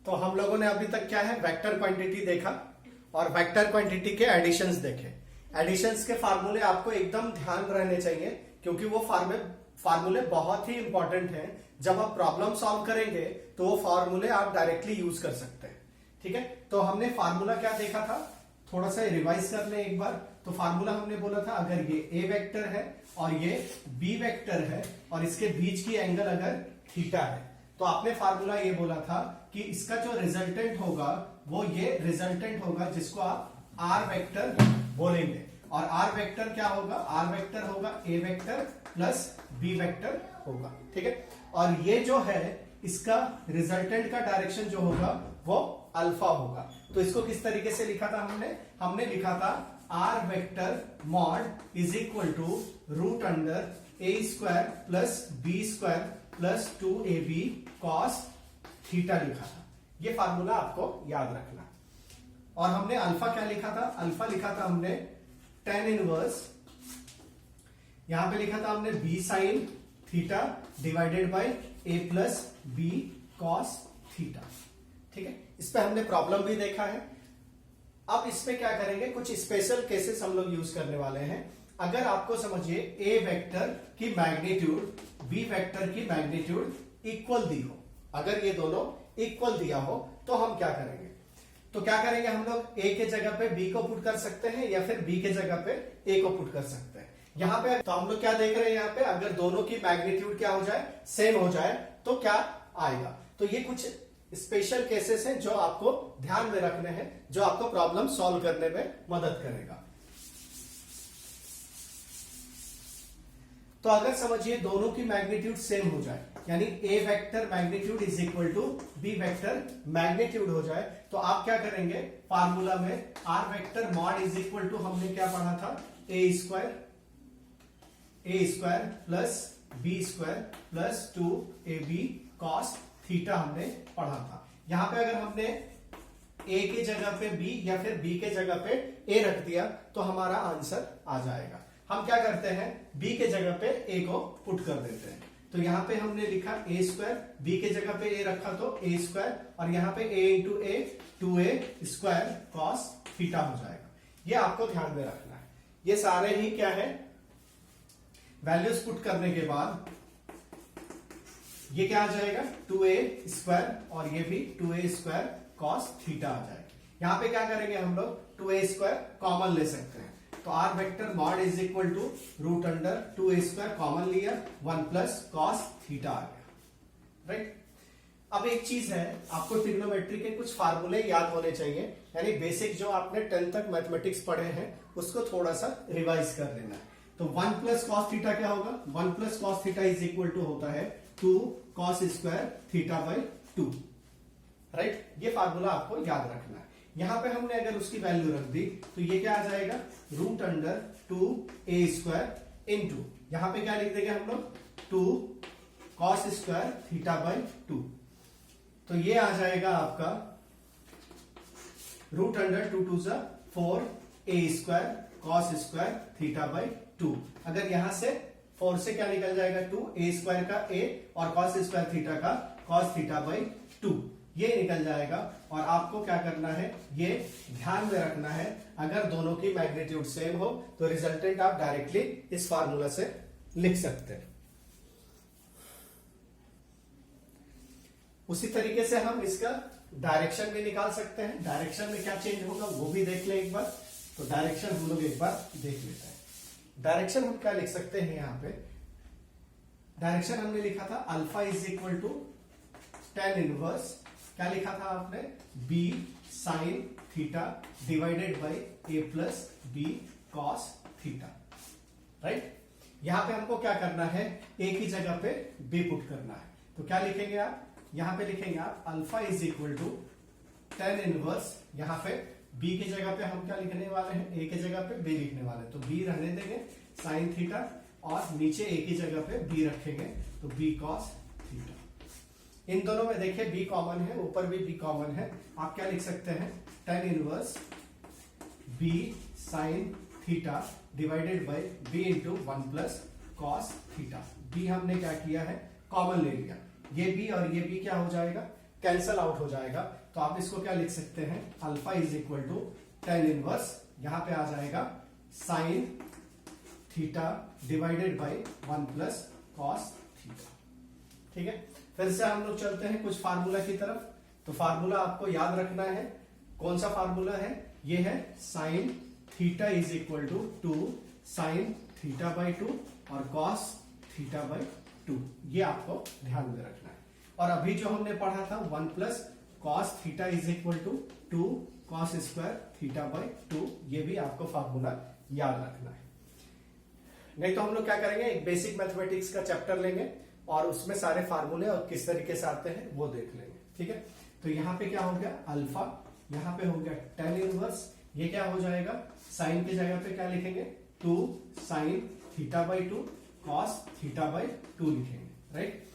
तो हम लोगों ने अभी तक क्या है, वेक्टर क्वांटिटी देखा और वेक्टर क्वांटिटी के एडिशंस देखे। एडिशंस के फार्मूले आपको एकदम ध्यान रहने चाहिए क्योंकि वो फार्मूले बहुत ही इंपॉर्टेंट हैं। जब आप प्रॉब्लम सॉल्व करेंगे तो वो फार्मूले आप डायरेक्टली यूज कर सकते हैं। ठीक है, तो हमने फार्मूला क्या देखा था, थोड़ा सा रिवाइज कर ले एक बार। तो फार्मूला हमने बोला था, अगर ये ए वेक्टर है और ये बी वेक्टर है और इसके बीच की एंगल अगर थीटा है, तो आपने फार्मूला ये बोला था कि इसका जो रिजल्टेंट होगा वो ये रिजल्टेंट होगा जिसको आप आर वेक्टर बोलेंगे। और आर वेक्टर क्या होगा, आर वेक्टर होगा ए वेक्टर प्लस बी वेक्टर होगा। ठीक है, और ये जो है इसका रिजल्टेंट का डायरेक्शन जो होगा वो अल्फा होगा। तो इसको किस तरीके से लिखा था हमने लिखा था R vector mod is equal to root under A square plus B square plus 2ab cos theta लिखा था। ये फार्मूला आपको याद रखना। और हमने अल्फा क्या लिखा था, अल्फा लिखा था हमने tan इनवर्स, यहां पे लिखा था हमने b sine theta divided by a plus B cos theta. ठीक है, इस पे हमने प्रॉब्लम भी देखा है। अब इसमें क्या करेंगे, कुछ स्पेशल केसेस हम लोग यूज करने वाले हैं। अगर आपको समझिए a वेक्टर की मैग्नीट्यूड b वेक्टर की मैग्नीट्यूड इक्वल दी हो, अगर ये दोनों इक्वल दिया हो तो हम क्या करेंगे, तो क्या करेंगे हम लोग a के जगह पे b को पुट कर सकते हैं या फिर b के जगह पे a को पुट कर सकते हैं। यहाँ पे तो हम लोग क्या देख रहे हैं, यहाँ पे अगर दोनों की मैग्नीट्यूड क्या हो जाए, सेम हो जाए तो क्या आएगा। तो ये कुछ स्पेशल केसेस हैं जो आपको ध्यान में रखने हैं, जो आपको प्रॉब्लम सॉल्व करने में मदद करेगा। तो अगर समझिए दोनों की मैग्नीट्यूड सेम हो जाए, यानी a vector magnitude is equal to b vector magnitude हो जाए, तो आप क्या करेंगे, फार्मूला में r vector mod is equal to हमने क्या पढ़ा था, a square plus b square plus 2ab cos theta हमने पढ़ा था। यहां पे अगर हमने a के जगह पे b या फिर b के जगह पे a रख दिया तो हमारा आंसर आ जाएगा। हम क्या करते हैं, b के जगह पे a को पुट कर देते हैं। तो यहां पे हमने लिखा a स्क्वायर, b के जगह पे a रखा तो a स्क्वायर, और यहां पे a into a 2a square cos theta हो जाएगा। ये आपको ध्यान में रखना है। ये सारे ही क्या है, वैल्यूज पुट करने के बाद ये क्या आ जाएगा, 2a स्क्वायर, और ये भी 2a स्क्वायर कॉस थीटा आ जाएगा। यहां पे क्या करेंगे हम लोग, 2a स्क्वायर कॉमन ले सकते हैं, तो R vector mod is equal to root under 2a square common लिया, 1 प्लस कॉस थीटा आ गया। राइट, अब एक चीज है, आपको ट्रिग्नोमेट्री के कुछ फार्मूले याद होने चाहिए, यानी बेसिक जो आपने 10th तक मैथमेटिक्स पढ़े हैं उसको थोड़ा सा रिवाइज कर लेना है। तो 1 प्लस कॉस थीटा क्या होगा, 1 plus cos theta is equal to होता है 2 cos square theta by 2। Right, ये फार्मूला आपको याद रखना है। यहां पे हमने अगर उसकी वैल्यू रख दी तो ये क्या आ जाएगा, root under 2a square into, यहां पे क्या लिख देंगे हम लोग, 2 कॉस स्क्वायर थीटा बाई 2। तो ये आ जाएगा आपका root under 2 2 4a square cos square theta by 2। अगर यहां से 4 से क्या निकल जाएगा, 2a स्क्वायर का a और कॉस स्क्वायर थीटा का कॉस थीटा बाई 2, ये निकल जाएगा। और आपको क्या करना है, ये ध्यान में रखना है, अगर दोनों की मैग्नीट्यूड सेम हो तो रिजल्टेंट आप डायरेक्टली इस फार्मूला से लिख सकते हैं। उसी तरीके से हम इसका डायरेक्शन भी निकाल सकते हैं। डायरेक्शन में क्या चेंज होगा वो भी देख ले एक बार। तो डायरेक्शन हम लोग एक बार देख लेते हैं। डायरेक्शन हम क्या लिख सकते हैं, यहां पे डायरेक्शन हमने लिखा था alpha is equal to tan inverse, क्या लिखा था आपने, b sine theta divided by a plus B cos theta. Right, यहां पे हमको क्या करना है, a की जगह पे b पुट करना है। तो क्या लिखेंगे आप, यहां पे लिखेंगे आप alpha is equal to tan inverse, यहां पे b की जगह पे हम क्या लिखने वाले हैं, a की जगह पे b लिखने वाले हैं, तो b रहने देंगे साइन थीटा, और नीचे a की जगह पे b रखेंगे तो b कॉस थीटा। इन दोनों में देखिए b कॉमन है, ऊपर भी b कॉमन है, आप क्या लिख सकते हैं, tan inverse b sine theta divided bye b into 1 plus cos theta. b हमने क्या किया है, कॉमन ले लिया, ये b और ये b क्या हो जाएगा, कैंसल आउट हो जाएगा। तो आप इसको क्या लिख सकते हैं, alpha is equal to tan inverse, यहां पे आ जाएगा sine theta divided by 1 plus cos theta. ठीक है, फिर से हम लोग चलते हैं कुछ फार्मूला की तरफ। तो फार्मूला आपको याद रखना है, कौन सा फार्मूला है, ये है sine theta is equal to 2 sine theta by 2 और कॉस थीटा बाई 2, ये आपको ध्यान में रखना है। और अभी जो हमने पढ़ा था 1 plus cos theta is equal to 2 cos square theta by 2, ये भी आपको फार्मूला याद रखना है। नहीं तो हम लोग क्या करेंगे, एक बेसिक मैथमेटिक्स का चैप्टर लेंगे और उसमें सारे फार्मूले और किस तरीके से आते हैं वो देख लेंगे। ठीक है, तो यहां पे क्या हो गया अल्फा, यहां पे हो गया टेन इनवर्स, ये क्या हो जाएगा, साइन की जगह पे क्या लिखेंगे 2 sine theta by 2 cos theta by 2 लिखेंगे, राइट।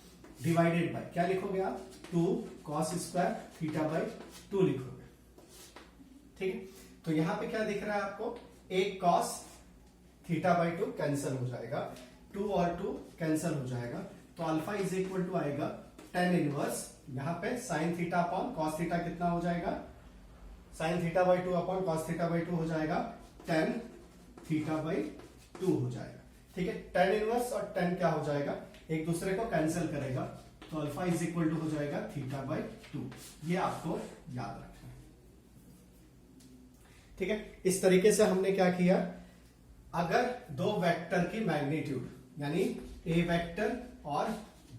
डिवाइडेड बाय क्या लिखोगे आप, 2 कॉस स्क्वायर थीटा बाई 2 लिखोगे। ठीक है, तो यहां पे क्या दिख रहा है आपको, एक कॉस थीटा बाई 2 कैंसिल हो जाएगा, 2 और 2 कैंसिल हो जाएगा, तो अल्फा इज इक्वल टू आएगा टेन इनवर्स, यहां पे sine theta upon cos theta कितना हो जाएगा, sine theta by 2 upon cos theta by 2 हो जाएगा 10 थीटा बाई 2 हो जाएगा। ठीक है, टेन इनवर्स और 10 क्या हो जाएगा, एक दूसरे को कैंसिल करेगा, तो अल्फा इज इक्वल टू हो जाएगा थीटा बाई 2, ये आपको याद रखना है। ठीक है, इस तरीके से हमने क्या किया, अगर दो वेक्टर की मैग्नीट्यूड यानी ए वेक्टर और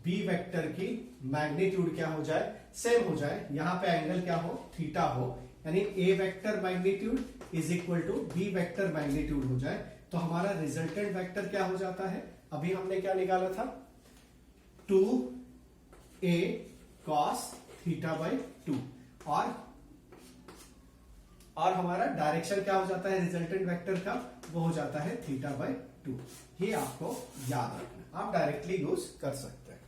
बी वेक्टर की मैग्नीट्यूड क्या हो जाए, सेम हो जाए, यहां पे एंगल क्या हो, थीटा हो, यानी A vector magnitude is equal to B vector magnitude हो जाए, तो हमारा रिजल्टेंट वेक्टर क्या हो जाता है, अभी हमने क्या निकाला था 2a cos थीटा बाई 2, और हमारा डायरेक्शन क्या हो जाता है रिजल्टेंट वेक्टर का, वो हो जाता है थीटा बाई 2। ये आपको याद रखना, आप डायरेक्टली यूज कर सकते हैं।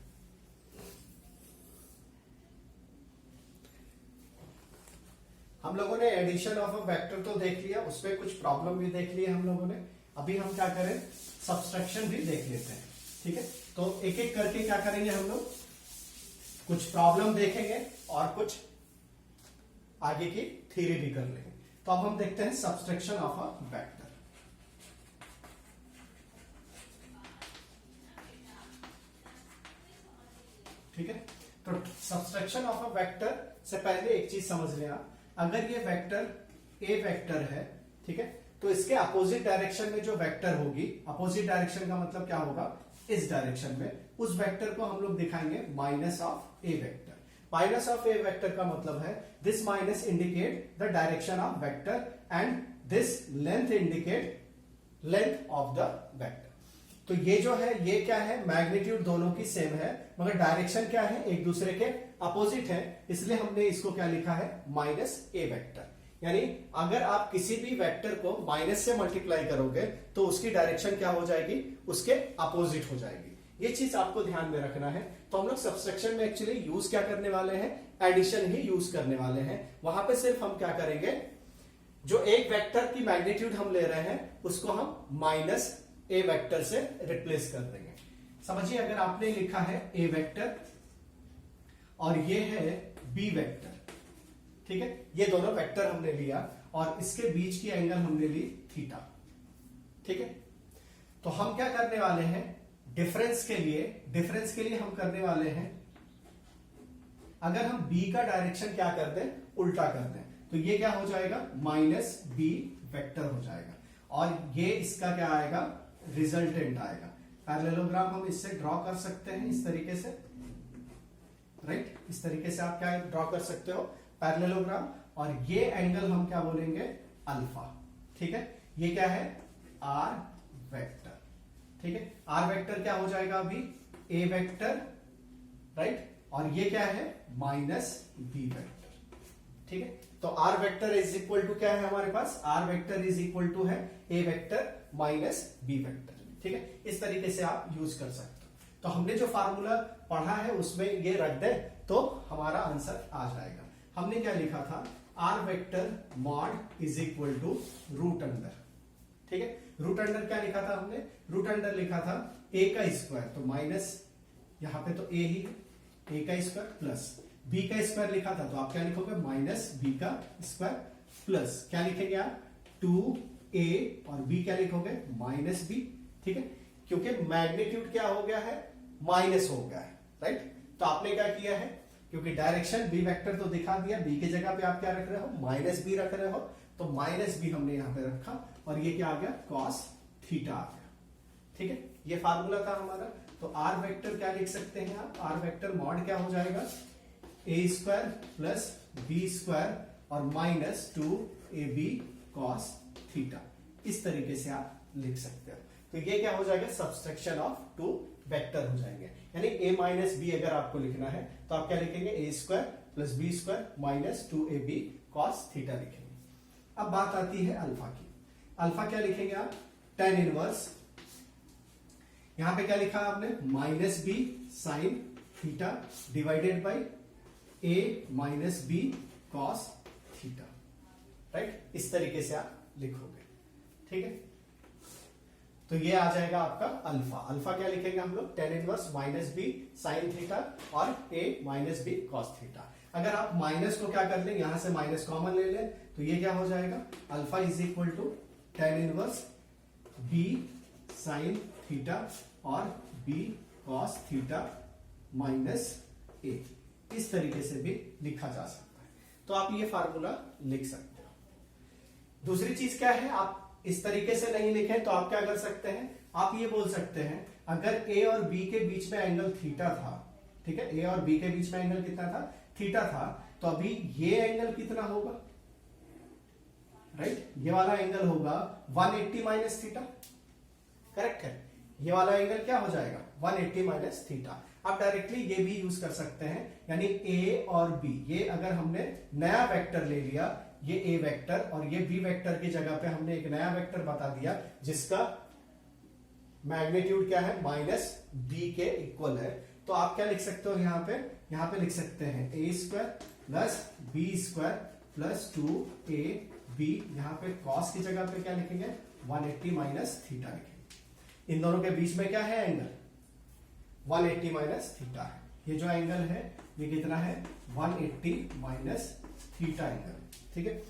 हम लोगों ने एडिशन ऑफ अ वेक्टर तो देख लिया, उसमें कुछ प्रॉब्लम भी देख लिए हम लोगों ने, अभी हम क्या करें सब्सट्रैक्शन भी देख लेते हैं। ठीक है, तो एक एक करके क्या करेंगे हम लोग, कुछ प्रॉब्लम देखेंगे और कुछ आगे की थ्योरी भी कर लेंगे। तो अब हम देखते हैं सब्सट्रैक्शन ऑफ अ वेक्टर। ठीक है, तो सब्सट्रैक्शन ऑफ अ वेक्टर से पहले एक चीज समझ लें आप, अगर ये वेक्टर ए वेक्टर है, ठीक है, तो इसके अपोजिट डायरेक्शन में जो वेक्टर होगी, अपोजिट डायरेक्शन का मतलब क्या होगा, इस डायरेक्शन में, उस वेक्टर को हम लोग दिखाएंगे minus of A vector. Minus of A vector का मतलब है this minus indicate the direction of vector and this length indicate length of the vector. तो ये जो है ये क्या है, मैग्नीट्यूड दोनों की सेम है मगर डायरेक्शन क्या है, एक दूसरे के अपोजिट है, इसलिए हमने इसको क्या लिखा है माइनस ए वेक्टर। यानी अगर आप किसी भी वेक्टर को माइनस से मल्टीप्लाई करोगे तो उसकी डायरेक्शन क्या हो जाएगी, उसके अपोजिट हो जाएगी। ये चीज आपको ध्यान में रखना है। तो हम लोग सब्सट्रैक्शन में एक्चुअली यूज क्या करने वाले हैं, एडिशन ही यूज करने वाले हैं। वहां पे सिर्फ हम क्या करेंगे, जो एक वेक्टर की मैग्नीट्यूड हम ले रहे हैं उसको हम माइनस ए वेक्टर से रिप्लेस कर देंगे। समझिए, अगर आपने लिखा है ए वेक्टर और ये है बी वेक्टर, ठीक है, ये दोनों वेक्टर हमने लिया और इसके बीच की एंगल हमने ली थीटा। ठीक है, तो हम क्या करने वाले हैं, डिफरेंस के लिए हम करने वाले हैं, अगर हम बी का डायरेक्शन क्या कर दें, उल्टा कर दें, तो ये क्या हो जाएगा माइनस बी वेक्टर हो जाएगा और ये इसका क्या आएगा, रिजल्टेंट आएगा। पैरेललोग्राम हम इससे ड्रॉ कर सकते हैं इस तरीके से, राइट, इस तरीके से आप क्या ड्रॉ कर सकते हो पैरेललोग्राम, और ये एंगल हम क्या बोलेंगे अल्फा। ठीक है, ये क्या है आर वेक्टर। ठीक है, आर वेक्टर क्या हो जाएगा अभी, ए वेक्टर, राइट, और ये क्या है माइनस बी वेक्टर। ठीक है, तो R vector is equal to क्या है हमारे पास, R vector is equal to है A vector minus B vector. ठीक है, इस तरीके से आप यूज कर सकते हो। तो हमने जो फार्मूला पढ़ा है उसमें ये रख दे तो हमारा आंसर आ जाएगा। हमने क्या लिखा था, R vector mod is equal to root under. ठीक है, रूट अंडर क्या लिखा था हमने, रूट अंडर लिखा था ए का स्क्वायर, तो माइनस यहां पे तो ए ही है, ए का स्क्वायर प्लस बी का स्क्वायर लिखा था तो आप क्या लिखोगे माइनस बी का स्क्वायर प्लस क्या लिखेंगे आप 2a और b क्या लिखोगे माइनस b। ठीक है, क्योंकि मैग्नीट्यूड क्या हो गया है माइनस हो गया है, राइट। तो आपने क्या किया है, क्योंकि डायरेक्शन बी वेक्टर तो दिखा दिया, बी की जगह पे आप क्या रख रहे हो माइनस बी रख रहे हो, तो माइनस बी हमने यहां पे रखा और ये क्या आ गया कॉस थीटा आ गया। ठीक है, ये फार्मूला था हमारा। तो आर वेक्टर क्या लिख सकते हैं आप, आर वेक्टर मॉड क्या हो जाएगा ए स्क्वायर प्लस बी स्क्वायर और माइनस 2ab कॉस थीटा, इस तरीके से आप लिख सकते हो। तो ये क्या हो जाएगा सब्सट्रैक्शन ऑफ टू वेक्टर हो जाएंगे, यानी a माइनस बी अगर आपको लिखना है तो आप क्या लिखेंगे A square plus B square minus 2ab cos theta लिखेंगे। अब बात आती है अल्फा की। अल्फा क्या लिखेंगे आप tan इनवर्स, यहां पे क्या लिखा आपने minus B sine theta divided by a minus B cos theta, right. इस तरीके से आप लिखोगे। ठीक है, तो ये आ जाएगा आपका अल्फा। अल्फा क्या लिखेंगे हम लोग tan inverse minus B sine theta और a minus B cos theta. अगर आप माइनस को क्या कर लें, यहां से माइनस कॉमन ले लें तो ये क्या हो जाएगा alpha is equal to tan inverse b sine theta और b cos theta minus a, इस तरीके से भी लिखा जा सकता है। तो आप ये फार्मूला लिख सकते हो। दूसरी चीज क्या है, आप इस तरीके से नहीं लिखें तो आप क्या कर सकते हैं, आप ये बोल सकते हैं अगर a और b के बीच में एंगल थीटा था, ठीक है, a और b के बीच में एंगल कितना था थीटा था, तो अभी ये एंगल कितना होगा, राइट, ये वाला एंगल होगा 180 माइनस थीटा, करेक्ट है। ये वाला एंगल क्या हो जाएगा 180 माइनस थीटा। आप डायरेक्टली ये भी यूज कर सकते हैं, यानी a और b, ये अगर हमने नया वेक्टर ले लिया, ये a वेक्टर और ये b वेक्टर की जगह पे हमने एक नया वेक्टर बता दिया जिसका मैग्नीट्यूड क्या है माइनस b के इक्वल है, तो आप क्या लिख सकते हो यहाँ पे लिख सकते हैं a square plus B square plus 2ab, यहाँ पे cos की जगह पे क्या लिखेंगे 180 माइनस थीटा लिखेंगे। इन दोनों के बीच में क्या है एंगल 180 माइनस थीटा है। ये जो एंगल है ये कितना है 180 माइनस थीटा एंगल। ठीक है,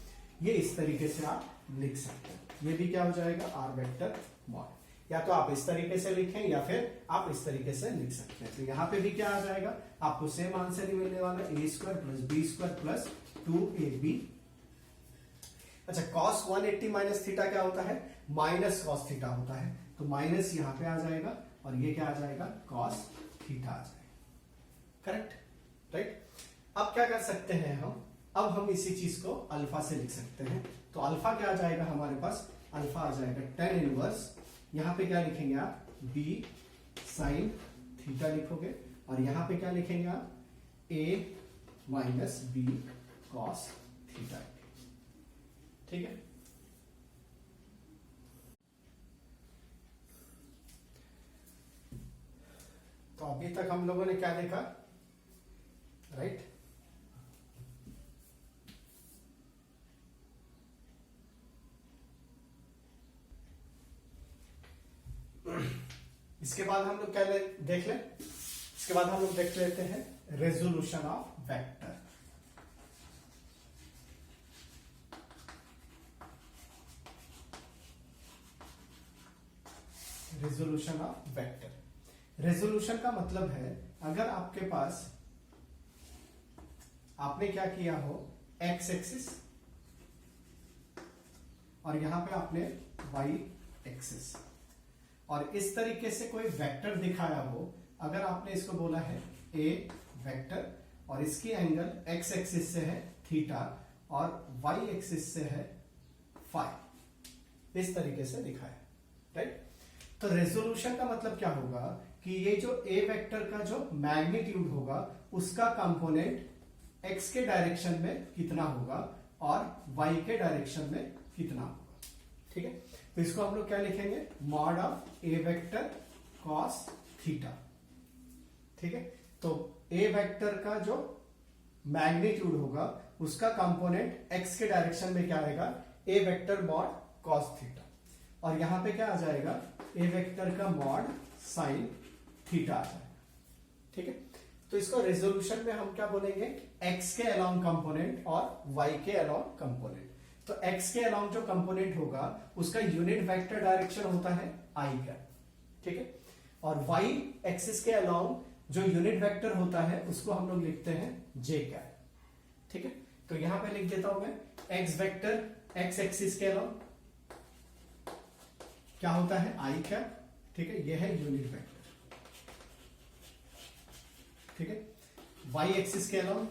ये इस तरीके से आप लिख सकते हैं। ये भी क्या हो जाएगा आर वेक्टर मॉड, या तो आप इस तरीके से लिखें या फिर आप इस तरीके से लिख सकते हैं। तो यहां पे भी क्या आ जाएगा आपको सेम आंसर ही मिलने वाला है, A square plus B square plus 2ab। अच्छा, cos 180 माइनस थीटा क्या होता है माइनस cos थीटा होता है, तो माइनस यहां पे आ जाएगा और ये क्या आ जाएगा cos थीटा आ जाएगा, करेक्ट, राइट। अब क्या कर सकते हैं अब हम इसी चीज को अल्फा से लिख सकते हैं। तो अल्फा क्या आ जाएगा हमारे पास, अल्फा आ जाएगा tan इनवर्स, यहां पे क्या लिखेंगे आप b साइन थीटा लिखोगे और यहां पे क्या लिखेंगे आप a minus b cos theta. ठीक है, तो अभी तक हम लोगों ने क्या देखा, राइट। इसके बाद हम लोग क्या देख लें, इसके बाद हम लोग देख लेते हैं resolution of vector. Resolution of vector, resolution का मतलब है अगर आपके पास आपने क्या किया हो एक्स एक्सिस और यहां पे आपने वाई एक्सिस और इस तरीके से कोई वेक्टर दिखाया हो, अगर आपने इसको बोला है ए वेक्टर और इसकी एंगल एक्स एक्सिस से है थीटा और वाई एक्सिस से है फाई, इस तरीके से दिखाया, राइट। तो रेजोल्यूशन का मतलब क्या होगा कि ये जो ए वेक्टर का जो मैग्नीट्यूड होगा उसका कंपोनेंट एक्स के डायरेक्शन में कितना होगा और वाई के डायरेक्शन में कितना होगा। ठीक है, तो इसको हम लोग क्या लिखेंगे mod of A vector cos theta. ठीक है, तो ए वेक्टर का जो मैग्नीट्यूड होगा उसका कंपोनेंट एक्स के डायरेक्शन में क्या आएगा ए वेक्टर मॉड कॉस थीटा और यहां पे क्या आ जाएगा ए वेक्टर का मॉड साइन थीटा आ जाएगा। ठीक है, तो इसको रेजोल्यूशन में हम क्या बोलेंगे, x के अलोंग कंपोनेंट और y के अलोंग कंपोनेंट। तो x के अलोंग जो कंपोनेंट होगा उसका यूनिट वेक्टर डायरेक्शन होता है i का, ठीक है। और y एक्सिस के अलोंग जो यूनिट वेक्टर होता है उसको हम लोग लिखते हैं j का, ठीक है। तो यहां पे लिख देता हूं मैं x वेक्टर x एक्सिस के अलोंग क्या होता है i का, ठीक है, यह है यूनिट वेक्टर, ठीक है। y एक्सिस के अलोंग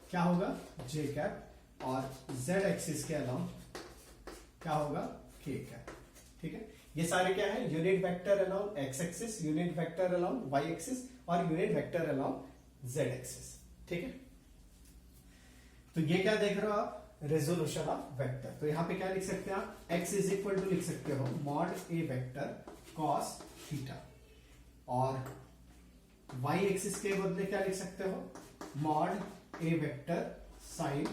क्या होगा j कैप और z एक्सिस के अलोंग क्या होगा k कैप, ठीक है। ये सारे क्या है, unit vector along x axis, unit vector along y axis और unit vector along z axis, ठीक है। तो ये क्या देख रहे हो आप, रेजोल्यूशन ऑफ वेक्टर। तो यहां पे क्या लिख सकते हैं आप, x इज इक्वल टू लिख सकते हो mod a vector cos theta, और y एक्सिस के बदले क्या लिख सकते हो, mod a vector sine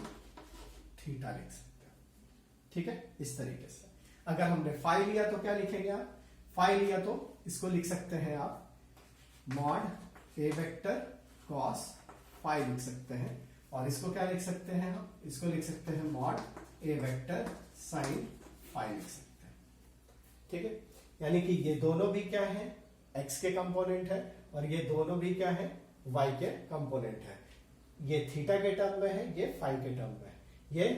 theta लिख सकते हो, ठीक है। इस तरीके से अगर हमने फाई लिया तो क्या लिखेंगे आप, फाई लिया तो इसको लिख सकते हैं आप mod a vector cos phi लिख सकते हैं, और इसको क्या लिख सकते हैं हम, इसको लिख सकते हैं mod a vector sine phi लिख सकते हैं, ठीक है। यानी कि ये दोनों भी क्या है, x के कंपोनेंट है और ये दोनों भी क्या है, y के कंपोनेंट है। ये थीटा के टर्म में है, ये फाई के टर्म में है, ये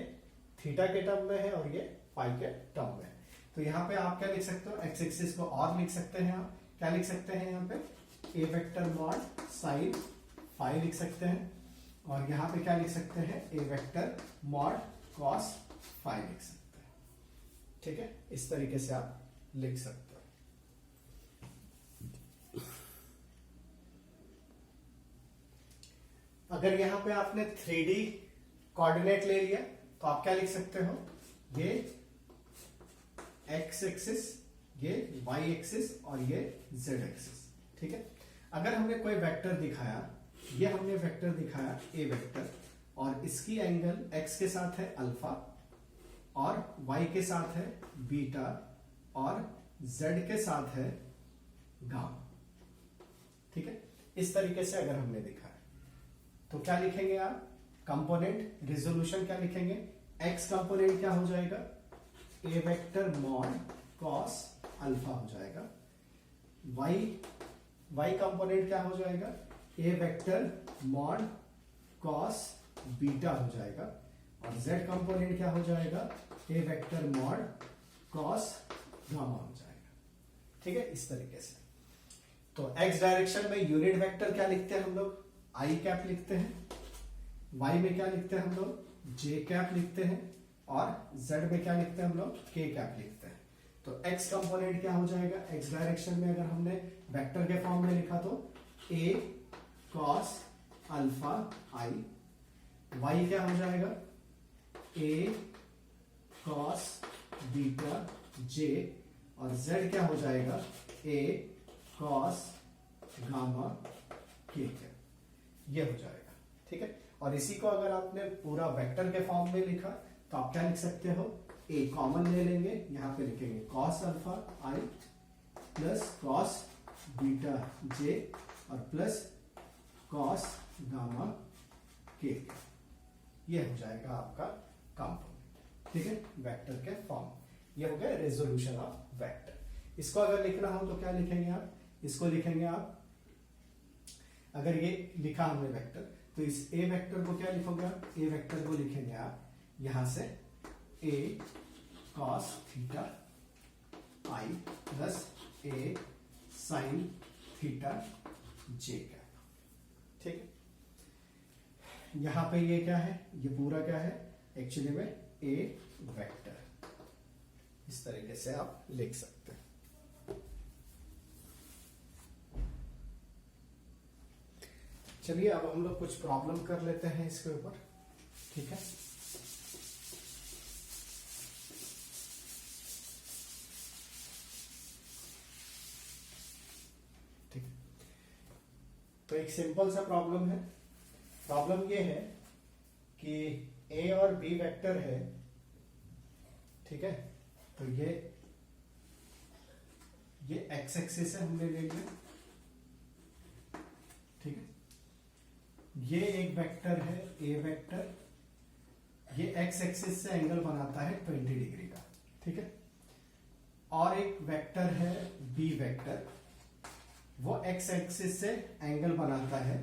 थीटा के टर्म में है और ये फाई के टर्म में है। तो यहाँ पे आप क्या लिख सकते हो, x एक्सिस को और लिख सकते हैं आप, क्या लिख सकते हैं यहाँ पे a vector mod sine phi लिख सकते हैं, और यहाँ पे क्या लिख सकते हैं a vector mod cos phi लिख सकते हैं, ठीक है। इस तरीके से आप लिख सकते हो। अगर यहां पे आपने 3D कोऑर्डिनेट ले लिया तो आप क्या लिख सकते हो, ये x एक्सिस, ये y एक्सिस और ये z एक्सिस, ठीक है। अगर हमने कोई वेक्टर दिखाया, ये हमने वेक्टर दिखाया a वेक्टर, और इसकी एंगल x के साथ है अल्फा और y के साथ है बीटा और z के साथ है गामा, ठीक है। इस तरीके से अगर हमने दिखाया तो क्या लिखेंगे आप, कंपोनेंट रेजोल्यूशन क्या लिखेंगे, x कंपोनेंट क्या हो जाएगा, a vector mod cos alpha हो जाएगा, y कंपोनेंट क्या हो जाएगा, a vector mod cos beta हो जाएगा, और z कंपोनेंट क्या हो जाएगा, a vector mod cos gamma हो जाएगा, ठीक है। इस तरीके से तो x डायरेक्शन में यूनिट वेक्टर क्या लिखते हैं हम लोग, आई कैप लिखते हैं, y में क्या लिखते हैं हम लोग, j कैप लिखते हैं, और z में क्या लिखते हैं हम लोग, k कैप लिखते हैं। तो x कंपोनेंट क्या हो जाएगा, x डायरेक्शन में अगर हमने वेक्टर के फॉर्म में लिखा तो a cos alpha i, y क्या हो जाएगा, a cos बीटा j, और z क्या हो जाएगा, a cos गामा k, ये हो जाएगा, ठीक है। और इसी को अगर आपने पूरा वेक्टर के फॉर्म में लिखा तो आप क्या लिख सकते हो, a कॉमन ले लेंगे, यहां पे लिखेंगे cos alpha i plus cos beta j और प्लस cos गामा k, ये हो जाएगा आपका कंपोनेंट, ठीक है, वेक्टर के फॉर्म। ये हो गया रेजोल्यूशन ऑफ वेक्टर। इसको अगर लिखना हो तो क्या लिखेंगे आप, इसको लिखेंगे आप, अगर ये लिखा हमने वेक्टर तो इस a वेक्टर को क्या लिखोगे आप, a वेक्टर को लिखेंगे आप यहां से a cos theta i plus a sin theta j का, ठीक है। यहां पे ये क्या है, ये पूरा क्या है, एक्चुअली में a वेक्टर, इस तरीके से आप लिख सकते हैं। चलिए अब हम लोग कुछ प्रॉब्लम कर लेते हैं इसके ऊपर, ठीक है। ठीक, तो एक सिंपल सा प्रॉब्लम है। प्रॉब्लम ये है कि a और b वेक्टर है, ठीक है। तो ये x एक्सिस है, हमने ले लिया, ठीक है, ये एक वेक्टर है ए वेक्टर, ये एक्स एक्सिस से एंगल बनाता है 20 डिग्री का, ठीक है। और एक वेक्टर है बी वेक्टर, वो एक्स एक्सिस से एंगल बनाता है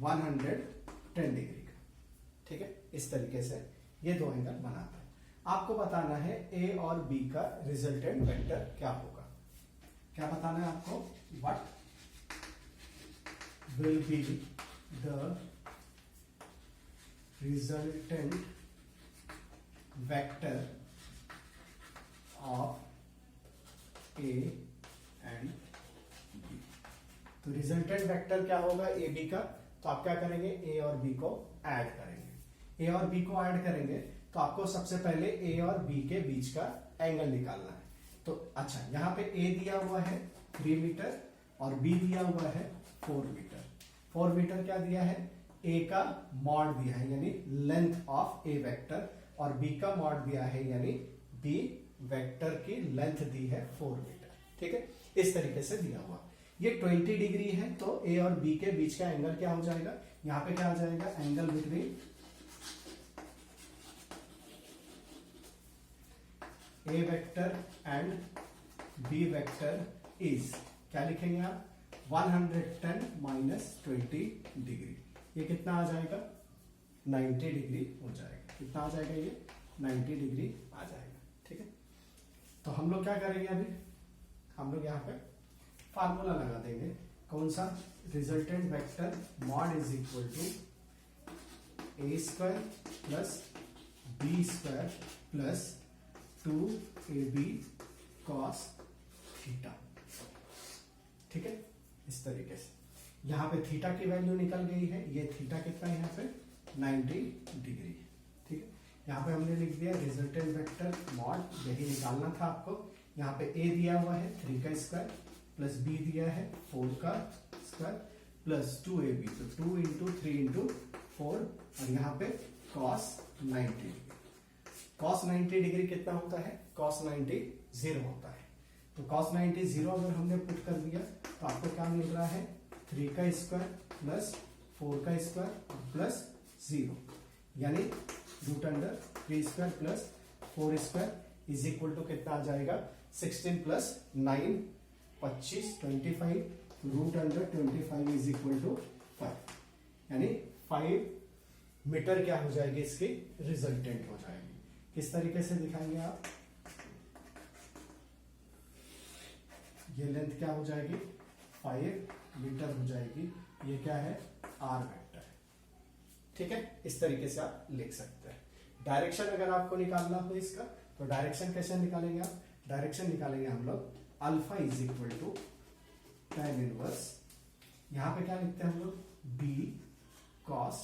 110 डिग्री का, ठीक है। इस तरीके से ये दो एंगल बनाता है। आपको बताना है ए और बी का रिजल्टेंट वेक्टर क्या होगा। क्या बताना है आपको? What will be the resultant vector of A and B. तो रिजल्टेंट वेक्टर क्या होगा ए बी का? तो आप क्या करेंगे, ए और बी को ऐड करेंगे। ए और बी को ऐड करेंगे तो आपको सबसे पहले ए और बी के बीच का एंगल निकालना है। तो अच्छा, यहां पे ए दिया हुआ है 3 मीटर और बी दिया हुआ है 4 मीटर। 4 मीटर क्या दिया है? ए का मॉड दिया है यानी लेंथ ऑफ ए वेक्टर, और बी का मॉड दिया है यानी बी वेक्टर की लेंथ दी है 4 मीटर, ठीक है। इस तरीके से दिया हुआ। ये 20 डिग्री है तो ए और बी के बीच का एंगल क्या हो जाएगा? यहां पे क्या आ जाएगा? Angle between A vector and B vector is, क्या लिखेंगे आप? 110 माइनस 20 डिग्री। ये कितना आ जाएगा? 90 डिग्री हो जाएगा। कितना आ जाएगा? ये 90 डिग्री आ जाएगा, ठीक है। तो हम लोग क्या करेंगे अभी? हम लोग यहाँ पे फार्मूला लगा देंगे। कौन सा? Resultant vector mod is equal to A square plus B square plus 2ab cos theta, ठीक है। इस तरीके से यहां पे थीटा की वैल्यू निकल गई है। ये थीटा कितना है यहाँ पे? 90 डिग्री, ठीक है। यहाँ पे हमने लिख दिया रिजल्टेंट वेक्टर मॉड, यही निकालना था आपको। यहाँ पे a दिया हुआ है 3 का स्क्वायर प्लस b दिया है 4 का स्क्वायर प्लस 2ab, तो 2 इंटू 3 इंटू 4, और यहाँ पे cos 90 डिग्री। cos 90 डिग्री कितना होता है? cos 90 0 होता है। तो cos 90 0 अगर हमने पुट कर दिया तो आपको क्या मिल रहा है? 3 का स्क्वायर प्लस 4 का स्क्वायर प्लस 0, यानी root under 3 square plus 4 square is equal to कितना आ जाएगा? 16 plus 9 25 25, root under 25 is equal to 5, यानी 5 मीटर क्या हो जाएगी? इसकी रिजल्टेंट हो जाएगी। किस तरीके से दिखाएंगे आप? ये लेंथ क्या हो जाएगी? 5 मीटर हो जाएगी। ये क्या है? आर वेक्टर है, ठीक है। इस तरीके से आप लिख सकते हैं। डायरेक्शन अगर आपको निकालना हो इसका, तो डायरेक्शन कैसे निकालेंगे आप? डायरेक्शन निकालेंगे हम लोग alpha is equal to tan inverse, यहां पे क्या लिखते हैं हम लोग? B cos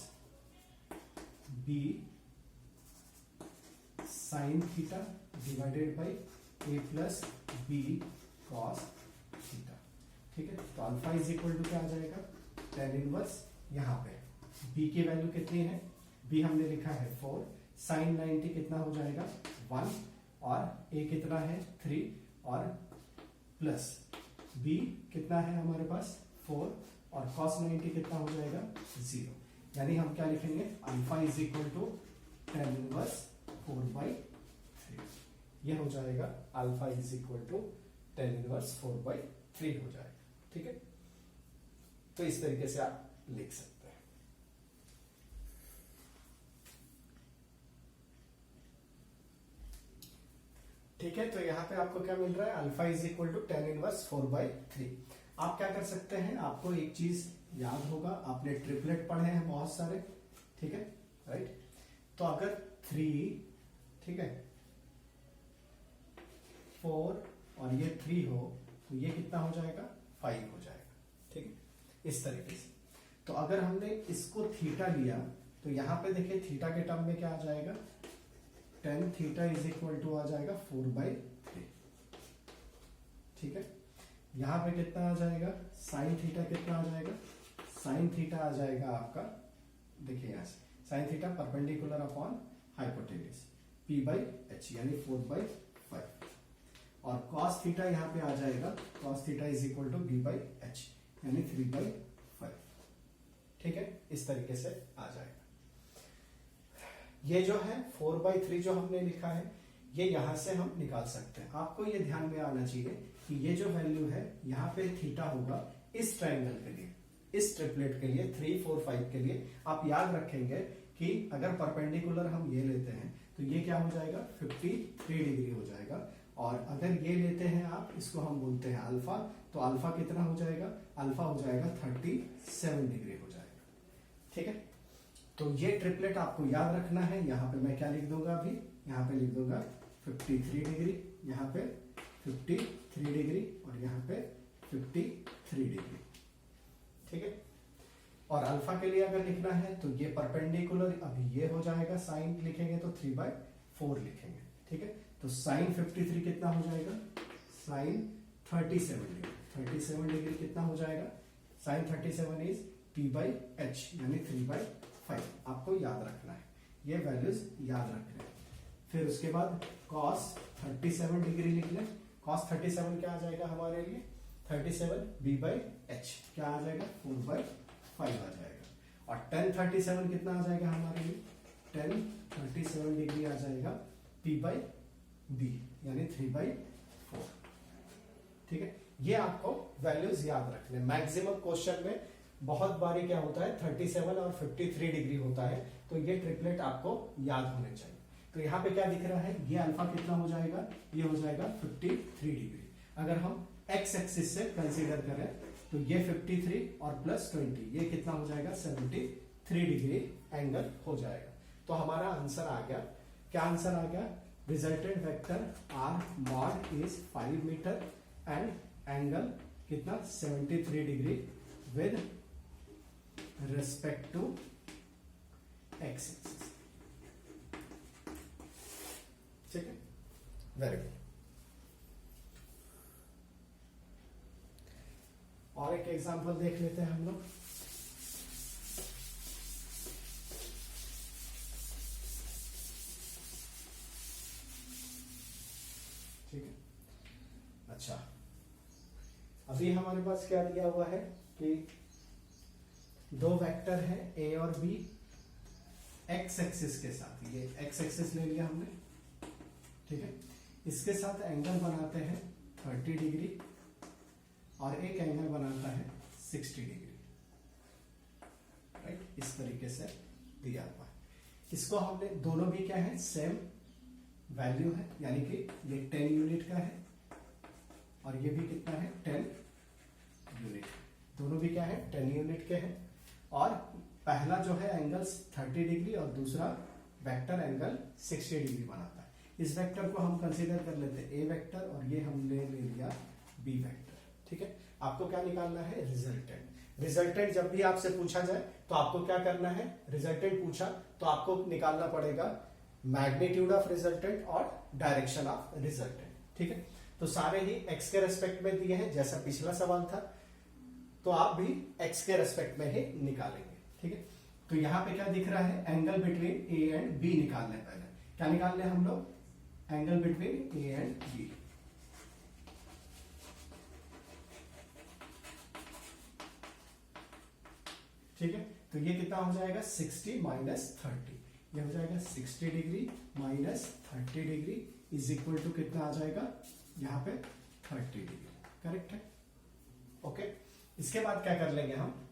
B sine theta divided by A plus B cos theta, ठीक है। तो अल्फा इज इक्वल टू क्या आ जाएगा? tan इनवर्स, यहाँ पे b की वैल्यू कितनी है? b हमने लिखा है 4, साइन 90 कितना हो जाएगा? 1, और a कितना है? 3, और प्लस b कितना है हमारे पास? 4, और cos 90 कितना हो जाएगा? 0, यानी हम क्या लिखेंगे? Alpha is equal to tan inverse 4/3। यह हो जाएगा alpha is equal to tan inverse 4/3 हो जाएगा, ठीक है। तो इस तरीके से आप लिख सकते हैं। ठीक है, तो यहां पे आपको क्या मिल रहा है? Alpha is equal to tan inverse 4/3। आप क्या कर सकते हैं? आपको एक चीज याद होगा, आपने ट्रिपलेट पढ़े हैं बहुत सारे, ठीक है, राइट। तो अगर 3, ठीक है, 4 और ये 3 हो तो ये कितना हो जाएगा? 5 हो जाएगा, ठीक है। इस तरीके से तो अगर हमने इसको थीटा लिया तो यहां पे देखिए थीटा के टर्म में क्या आ जाएगा? tan theta is equal to आ जाएगा 4/3, ठीक है। यहां पे कितना आ जाएगा? साइन थीटा कितना आ जाएगा? साइन थीटा आ जाएगा आपका, देखिए यहां से sine theta perpendicular upon hypotenuse p/h यानी 4/5, और cos थीटा यहाँ पे आ जाएगा, cos theta is equal to b/h यानी 3/5, ठीक है, इस तरीके से आ जाएगा। ये जो है 4/3 जो हमने लिखा है, ये यहां से हम निकाल सकते हैं। आपको ये ध्यान में आना चाहिए कि ये जो वैल्यू है यहाँ पे थीटा होगा इस ट्रायंगल के लिए, इस ट्रिपलेट के लिए 3, 4, 5 के लिए। आप याद रखेंगे कि अगर परपेंडिकुलर हम ये लेते हैं तो ये क्या हो जाएगा, 53 डिग्री हो जाएगा। और अगर ये लेते हैं आप, इसको हम बोलते हैं अल्फा, तो अल्फा कितना हो जाएगा, अल्फा हो जाएगा 37 डिग्री हो जाएगा। ठीक है, तो ये ट्रिपलेट आपको याद रखना है। यहाँ पे मैं क्या लिख दूंगा, अभी यहाँ पे लिख दूंगा 53 डिग्री, यहाँ पे 53 डिग्री और यहाँ पे 53 डिग्री। ठीक है, और अल्फा के लिए अगर लिखना है तो ये परपेंडिकुलर, अभी ये हो जाएगा, साइन लिखेंगे तो 3/4 लिखेंगे। ठीक है, तो साइन 53 कितना हो जाएगा, साइन 37 डिग्री। 37 डिग्री कितना हो जाएगा, साइन 37 इज p/h यानी 3/5। आपको याद रखना है, ये वैल्यूज याद रखना है। फिर उसके बाद cos 37 डिग्री लिख लें। cos 37 क्या आ जाएगा हमारे लिए, 37 b/h क्या आ जाएगा, 4/5 आ जाएगा। और tan 37 कितना आ जाएगा हमारे लिए, tan 37 डिग्री आ जाएगा p/b यानी 3/4। ठीक है, ये आपको वैल्यूज याद रखने। मैक्सिमम क्वेश्चन में बहुत बारी क्या होता है, 37 और 53 डिग्री होता है, तो ये ट्रिपलेट आपको याद होने चाहिए। तो यहाँ पे क्या दिख रहा है, ये अल्फा कितना हो जाएगा, ये हो जाएगा 53 डिग्री। अगर हम एक्स एक्सिस से कंसीडर करें तो ये 53 और प्लस 20 ये कितना हो जाएगा, 73 डिग्री एंगल हो जाएगा। तो हमारा आंसर आ गया, क्या आंसर आ गया, resultant vector R mod is 5 metre and angle कितना 73 degree with respect to X axis. ठीक है, वेरी गुड। और एक एग्जांपल देख लेते हैं हम लोग। ठीक है, अच्छा, अभी हमारे पास क्या दिया हुआ है कि दो वेक्टर है ए और बी एक्स एक्सिस के साथ। ये एक्स एक्सिस ले लिया हमने। ठीक है, इसके साथ एंगल बनाते हैं 30 डिग्री और एक एंगल बनाता है 60 डिग्री। राइट, इस तरीके से दिया हुआ है। इसको हमने, दोनों भी क्या है, सेम वैल्यू है, यानी कि ये 10 यूनिट का है और ये भी कितना है, 10 यूनिट। दोनों भी क्या है, 10 यूनिट के हैं। और पहला जो है एंगल 30 डिग्री और दूसरा वेक्टर एंगल 60 डिग्री बनाता है। इस वेक्टर को हम कंसीडर कर लेते हैं ए वेक्टर और ये हमने ले लिया बी वेक्टर। ठीक है, आपको क्या निकालना है, रिजल्टेंट। रिजल्टेंट जब भी आपसे पूछा जाए तो आपको क्या करना है, रिजल्टेंट पूछा तो आपको निकालना पड़ेगा मैग्नीट्यूड ऑफ रिजल्टेंट और डायरेक्शन ऑफ रिजल्टेंट। ठीक है, तो सारे ही एक्स के रेस्पेक्ट में दिए हैं, जैसा पिछला सवाल था, तो आप भी एक्स के रेस्पेक्ट में ही निकालेंगे। ठीक है, तो यहां पे क्या दिख रहा है, angle between A and B निकालने। पहले क्या निकालने हम लोग, angle between A and B. ठीक है, तो ये कितना हो जाएगा, 60 माइनस 30। ये हो जाएगा 60 degree minus 30 degree is equal to कितना आ जाएगा, यहाँ पे 30 डिग्री। करेक्ट है, ओके। इसके बाद क्या कर लेंगे हम,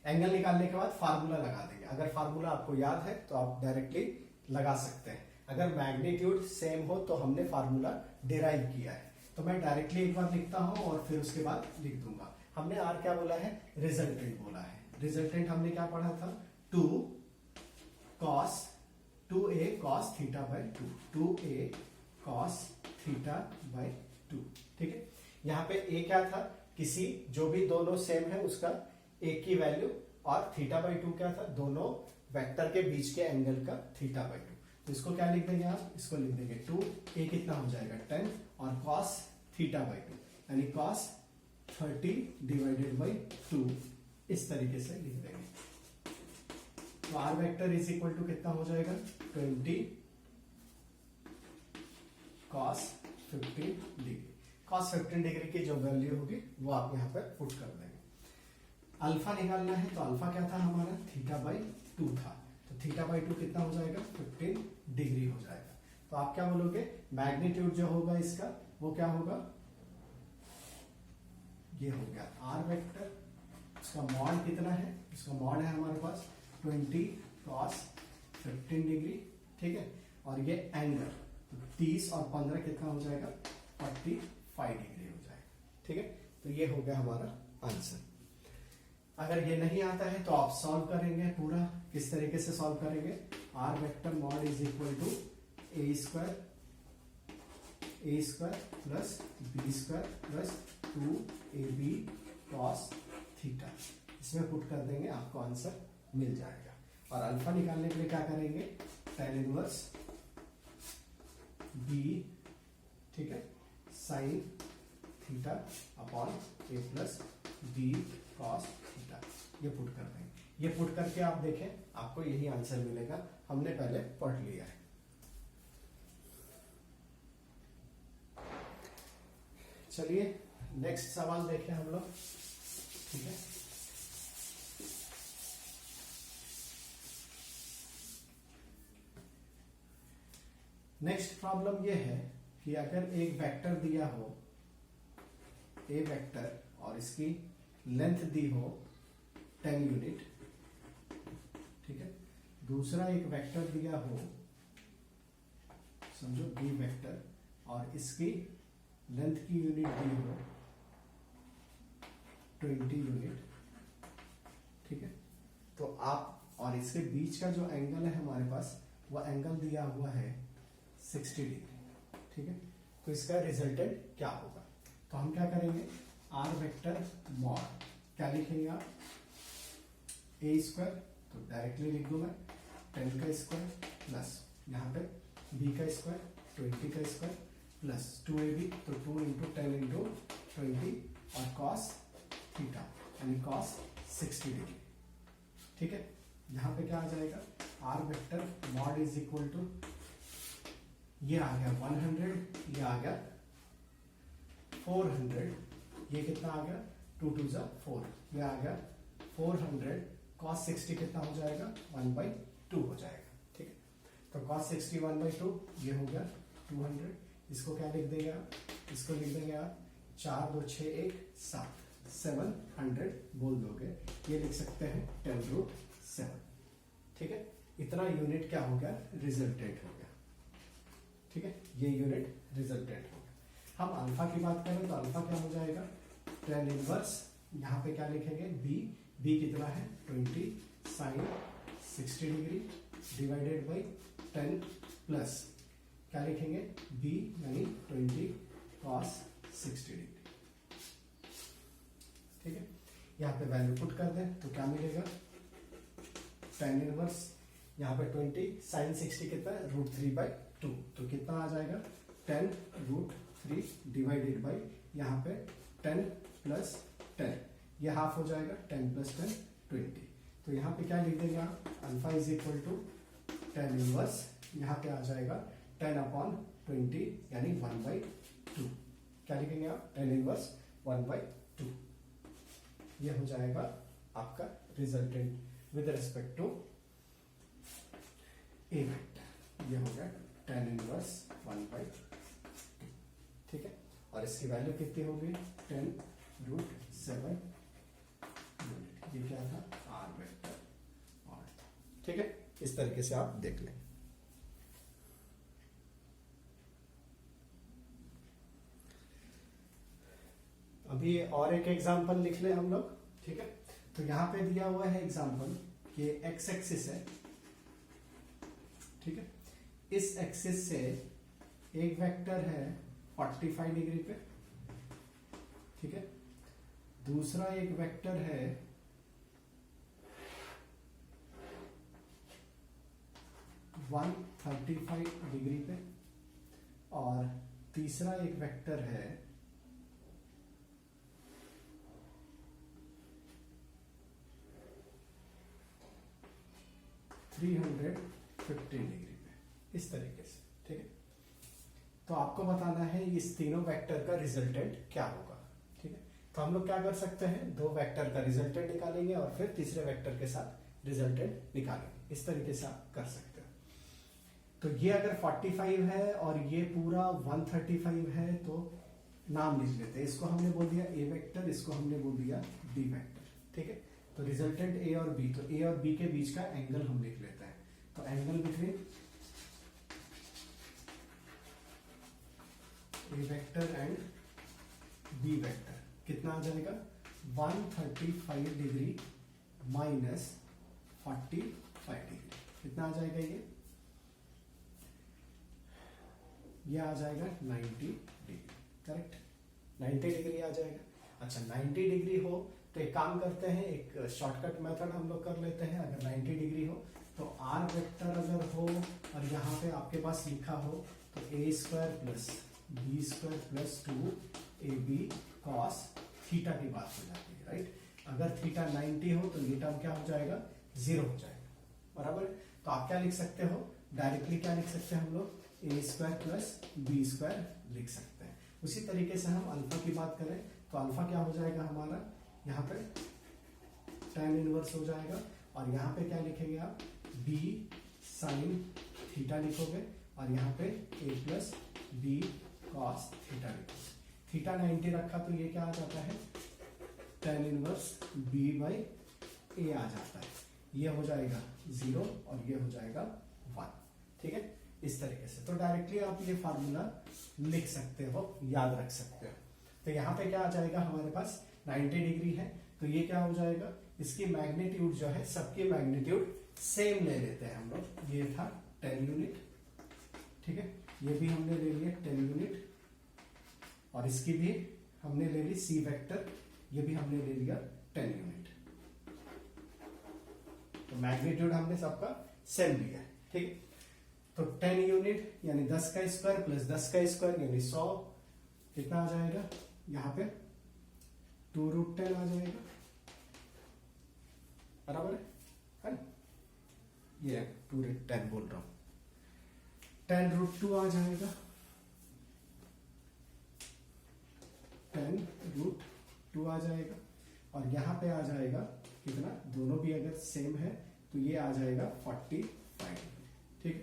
एंगल निकालने के बाद फार्मूला लगा देंगे। अगर फार्मूला आपको याद है तो आप डायरेक्टली लगा सकते हैं। अगर मैग्नीट्यूड सेम हो तो हमने फार्मूला डिराइव किया है, तो मैं डायरेक्टली एक बार लिखता हूं और फिर उसके बाद लिख दूंगा। हमने आर क्या बोला है, रिजल्टेंट बोला है। रिजल्टेंट हमने क्या पढ़ा था, 2a cos theta by 2a cos theta by 2। ठीक है, यहाँ पे a क्या था, किसी जो भी दोनों सेम है उसका एक की वैल्यू, और थीटा बाई 2 क्या था, दोनों वेक्टर के बीच के एंगल का थीटा बाई 2। तो इसको क्या लिख देंगे आप, इसको लिख देंगे 2a कितना हो जाएगा 10 और cos थीटा बाई 2 यानी cos 30 डिवाइडेड बाई 2, इस तरीके से लिख देंगे। तो R vector is equal to कितना हो जाएगा, 20 cos 15 डिग्री। cos 15 डिग्री की जो वैल्यू होगी वो आप यहाँ पर पुट कर देंगे। अल्फा निकालना है तो अल्फा क्या था हमारा, θ/2 था, तो θ/2 कितना हो जाएगा, 15 डिग्री हो जाएगा। तो आप क्या बोलोगे, मैग्नीट्यूड जो होगा इसका वो क्या होगा, ये हो गया आर वेक्टर, इसका मॉड कितना है, इसका मॉड है हमारे पास 20 cos 15 डिग्री, ठीक है, और ये एंगल 30 और 15 कितना हो जाएगा, 45 डिग्री हो जाएगा, ठीक है। तो ये हो गया हमारा आंसर। अगर ये नहीं आता है तो आप सॉल्व करेंगे पूरा, किस तरीके से सॉल्व करेंगे, R vector mod is equal to A square plus B square plus 2ab cos theta, इसमें पुट कर देंगे, आपको आंसर मिल जाएगा। और अल्फा निकालने के लिए क्या करेंगे, tan इनवर्स b, ठीक है, sine theta upon a plus b cos theta, ये पुट कर देंगे। ये पुट करके आप देखें, आपको यही आंसर मिलेगा, हमने पहले पढ़ लिया है। चलिए नेक्स्ट सवाल देखें हम लोग, ठीक है। नेक्स्ट प्रॉब्लम ये है कि अगर एक वेक्टर दिया हो, ए वेक्टर, और इसकी लेंथ दी हो 10 यूनिट, ठीक है, दूसरा एक वेक्टर दिया हो, समझो बी वेक्टर, और इसकी लेंथ की यूनिट दी हो 20 यूनिट, ठीक है। तो आप, और इसके बीच का जो एंगल है हमारे पास, वो एंगल दिया हुआ है 60 डिग्री, ठीक है। तो इसका रिजल्टेंट क्या होगा, तो हम क्या करेंगे, आर वेक्टर मॉड, क्या लिखेंगे आप, ए स्क्वायर, तो डायरेक्टली लिख दूं मैं 10 का स्क्वायर प्लस यहाँ पे बी का स्क्वायर 20 का स्क्वायर प्लस 2ab, तो 2 इंटू 10 इंटू 20, और cos थीटा यानी cos 60 डिग्री, ठीक है। यहाँ पे क्या आ जाएगा, R vector mod is equal to, ये आ गया 100, ये आ गया 400, ये कितना आ गया 2 2 जा 4, ये आ गया 400, cos 60 कितना हो जाएगा 1/2 हो जाएगा, ठीक है। तो cos 60 1/2, ये हो गया 200, इसको क्या लिख देंगे आप, इसको लिख देंगे आप 4 2 6 1 7, 700 बोल दोगे, ये लिख सकते हैं 10√7, ठीक है। इतना यूनिट क्या हो गया, रिजल्टेंट हो गया, ठीक है, ये यूनिट रिजल्टेंट हो गया। हम अल्फा की बात करें तो अल्फा क्या हो जाएगा, tan इनवर्स, यहाँ पे क्या लिखेंगे, बी कितना है 20 sine 60 degree divided by 10 plus क्या लिखेंगे, b यानी 20 cos 60 डिग्री, ठीक है। यहाँ पे वैल्यू पुट कर दें तो क्या मिलेगा, tan इनवर्स, यहाँ पे 20 साइन 60 कितना है, √3/2, तो कितना आ जाएगा 10√3 डिवाइडेड बाई यहाँ पे 10 प्लस 10, ये हाफ हो जाएगा, 10 प्लस 10 20, तो यहाँ पे क्या लिख देंगे आप, alpha is equal to tan inverse, यहाँ पे आ जाएगा 10/20 यानी 1/2, क्या लिखेंगे आप, tan इनवर्स 1/2, ये हो जाएगा आपका resultant with respect to A vector, ये हो गया tan इनवर्स 1/2, ठीक है। और इसकी वैल्यू कितनी होगी, 10√7 यूनिट, ये क्या था, आर वेक्टर मॉड था, ठीक है। इस तरीके से आप देख लें। अभी और एक एग्जांपल लिख ले हम लोग, ठीक है। तो यहां पे दिया हुआ है एग्जांपल, ये एक्स एक्सिस है, ठीक है। इस एक्सिस से एक वेक्टर है 45 डिग्री पे, ठीक है, दूसरा एक वेक्टर है 135 डिग्री पे, और तीसरा एक वेक्टर है 315 डिग्री पे, इस तरीके से, ठीक है। तो आपको बताना है इस तीनों वेक्टर का रिजल्टेंट क्या होगा, ठीक है। तो हम लोग क्या कर सकते हैं, दो वेक्टर का रिजल्टेंट निकालेंगे और फिर तीसरे वेक्टर के साथ रिजल्टेंट निकालेंगे। इस तरीके से आप कर सकते हो। तो ये अगर 45 है और ये पूरा 135 है तो नाम लिख लेते हैं। इसको हमने बोल दिया ए वेक्टर, इसको हमने बोल दिया बी वेक्टर। ठीक है, तो रिजल्टेंट ए और बी, तो ए और बी के बीच का एंगल हम लिख लेते हैं। तो angle between A vector and B vector कितना आ जाएगा, 135 डिग्री माइनस 45 डिग्री। कितना आ जाएगा ये आ जाएगा 90 डिग्री। करेक्ट, 90 डिग्री आ जाएगा। अच्छा 90 डिग्री हो तो एक काम करते हैं, एक शॉर्टकट मेथड हम लोग कर लेते हैं। अगर 90 डिग्री हो तो आर वेक्टर अगर हो और यहाँ पे आपके पास लिखा हो तो A square plus B square plus 2ab cos theta की बात हो जाती है। राइट, अगर थीटा 90 हो तो ये टर्म क्या हो जाएगा, 0 हो जाएगा। बराबर, तो आप क्या लिख सकते हो, डायरेक्टली क्या लिख सकते हैं हम लोग, ए स्क्वायर प्लस बी स्क्वायर लिख सकते हैं। उसी तरीके से हम अल्फा की बात करें तो अल्फा क्या हो जाएगा हमारा, यहाँ पे tan इनवर्स हो जाएगा और यहाँ पे क्या लिखेंगे आप, b साइन थीटा लिखोगे और यहाँ पे a plus B cos theta लिखोगे। थीटा 90 रखा तो ये क्या आ जाता है, tan inverse b by a आ जाता है। ये हो जाएगा 0 और ये हो जाएगा 1। ठीक है, इस तरीके से तो डायरेक्टली आप ये फार्मूला लिख सकते हो, याद रख सकते हो। तो यहाँ पे क्या आ जाएगा हमारे पास 90 डिग्री है तो ये क्या हो जाएगा, इसकी मैग्नीट्यूड जो है सबकी मैग्नीट्यूड सेम ले लेते हैं हम लोग। ये था 10 यूनिट, ठीक है, ये भी हमने ले लिया 10 यूनिट और इसकी भी हमने ले ली सी वेक्टर, ये भी हमने ले लिया 10 यूनिट। तो मैग्नीट्यूड हमने सबका सेम लिया है। ठीक है, तो 10 यूनिट यानी 10 का स्क्वायर प्लस 10 का स्क्वायर यानी 100, कितना आ जाएगा यहाँ पे 2√10 आ जाएगा। बराबर है ना, ये 2√10 बोल रहा हूं, 10√2 आ जाएगा, 10√2 आ जाएगा और यहाँ पे आ जाएगा कितना, दोनों भी अगर सेम है तो ये आ जाएगा 45। ठीक है,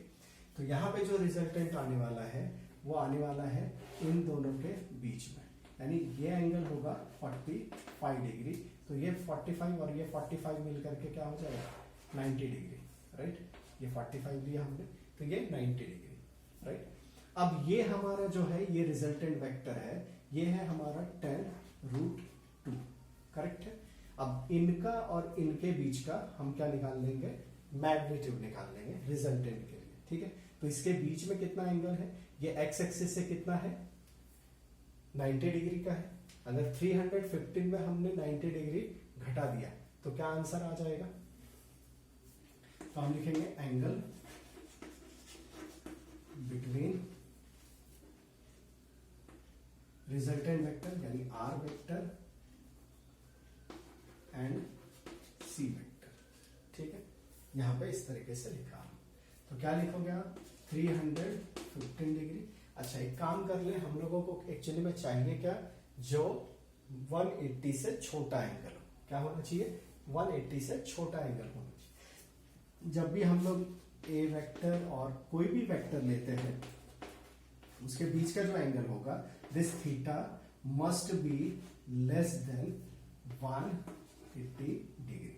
तो यहाँ पे जो रिजल्टेंट आने वाला है वो आने वाला है इन दोनों के बीच में, यानी ये एंगल होगा 45 डिग्री। तो ये 45 और ये 45 मिल करके क्या हो जाएगा 90 डिग्री। राइट, ये 45 लिया हमने तो ये 90 डिग्री। राइट, अब ये हमारा जो है ये रिजल्टेंट वेक्टर है, ये है हमारा 10√2। करेक्ट है, अब इनका और इनके बीच का हम क्या निकाल लेंगे, मैग्नीट्यूड निकाल लेंगे रिजल्टेंट के लिए। ठीक है, तो इसके बीच में कितना एंगल है, ये एक्स एक्सिस से कितना है 90 डिग्री का है। अगर 315 में हमने 90 डिग्री घटा दिया तो क्या आंसर आ जाएगा, तो हम लिखेंगे एंगल बिटवीन रिजल्टेंट वेक्टर यानी R vector and C vector. ठीक है, यहां पे इस तरीके से लिखा, तो क्या लिखोगे आप 315 डिग्री। अच्छा एक काम कर ले, हम लोगों को एक्चुअली में चाहिए क्या, जो 180 से छोटा एंगल हो। क्या होना चाहिए, 180 से छोटा एंगल होना चाहिए। जब भी हम लोग ए वेक्टर और कोई भी वेक्टर लेते हैं उसके बीच का जो एंगल होगा, this theta must be less than 180 degree.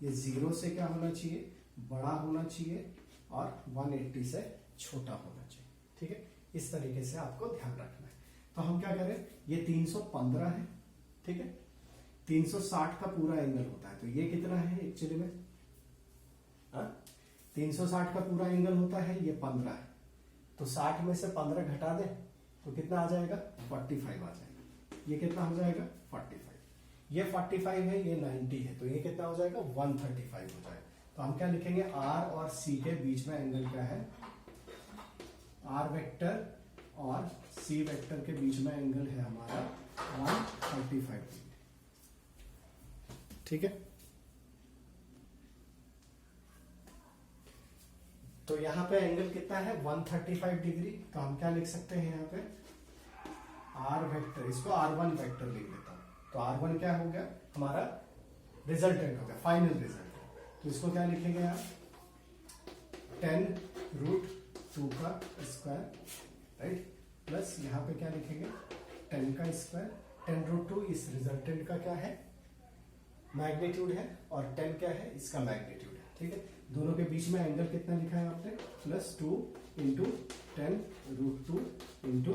ये 0 से क्या होना चाहिए, बड़ा होना चाहिए और 180 से छोटा होना चाहिए। ठीक है, इस तरीके से आपको ध्यान रखना है। तो हम क्या करें, ये 315 है। ठीक है, 360 का पूरा एंगल होता है तो ये कितना है एक्चुअली में, 360 का पूरा एंगल होता है, ये 15 है। तो 60 में से 15 घटा दे तो कितना आ जाएगा 45 आ जाएगा। ये कितना हो जाएगा 45, ये 45 है, ये 90 है, तो ये कितना हो जाएगा 135 हो जाएगा। तो हम क्या लिखेंगे, आर और सी के बीच में एंगल क्या है, आर वेक्टर और सी वेक्टर के बीच में एंगल है हमारा 135 डिग्री। ठीक है, तो यहां पे एंगल कितना है 135 डिग्री। तो हम क्या लिख सकते हैं यहाँ पे, आर वेक्टर, इसको R1 वेक्टर लिख देता हूं। तो R1 क्या हो गया हमारा रिजल्टेंट हो गया, फाइनल रिजल्ट। तो इसको क्या लिखेंगे आप 10√2 का स्क्वायर, राइट, प्लस यहाँ पे क्या लिखेंगे 10 का स्क्वायर। 10√2 इस रिजल्टेंट का क्या है मैग्नीट्यूड है, और 10 क्या है इसका मैग्नीट्यूड है, ठीक है। दोनों के बीच में एंगल कितना लिखा है आपने +2 इंटू 10√2 इंटू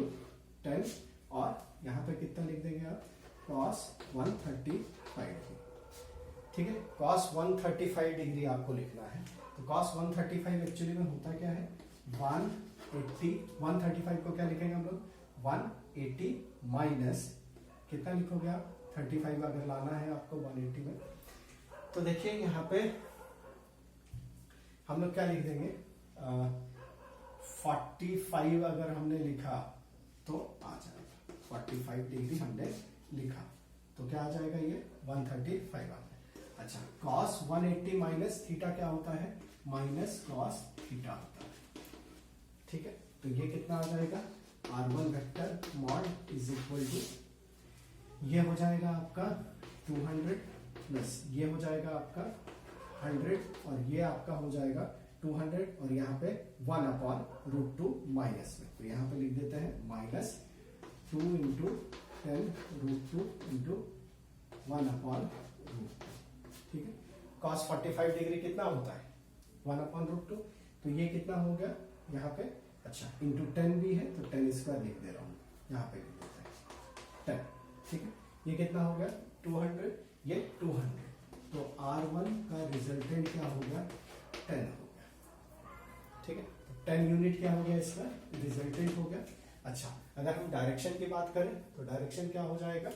10, और यहाँ पे कितना लिख देंगे आप cos 135, ठीक है। cos 135 डिग्री आपको लिखना है। तो cos 135 एक्चुअली में होता क्या है 180, 135 को क्या लिखेंगे हम लोग 180 माइनस कितना लिखोगे आप 35, अगर लाना है आपको 180 में। तो देखिए यहाँ पे हम लोग क्या लिख देंगे 45 अगर हमने लिखा तो आ जाएगा 45 डिग्री हमने लिखा तो क्या आ जाएगा ये 135 आ जाएगा। अच्छा cos 180 माइनस थीटा क्या होता है माइनस cos थीटा होता है, ठीक है। तो ये कितना आ जाएगा R1 vector mod is equal to ये हो जाएगा आपका 200 प्लस ये हो जाएगा आपका 100 और ये आपका हो जाएगा 200 और यहाँ पे 1/√2 माइनस में, तो यहाँ पे लिख देते हैं -2 इंटू 10√2 इंटू 1/√2, ठीक है। cos 45 डिग्री कितना होता है 1/√2, तो ये कितना हो गया यहाँ पे, अच्छा इंटू 10 भी है तो 10 स्क्वायर लिख दे रहा हूँ, यहाँ पे लिख देते हैं 10, ठीक है। ये कितना हो गया 200, ये 200, तो R1 का रिजल्टेंट क्या हो गया 10 हो गया, ठीक है। 10 यूनिट क्या हो गया इसका रिजल्टेंट हो गया। अच्छा अगर हम डायरेक्शन की बात करें तो डायरेक्शन क्या हो जाएगा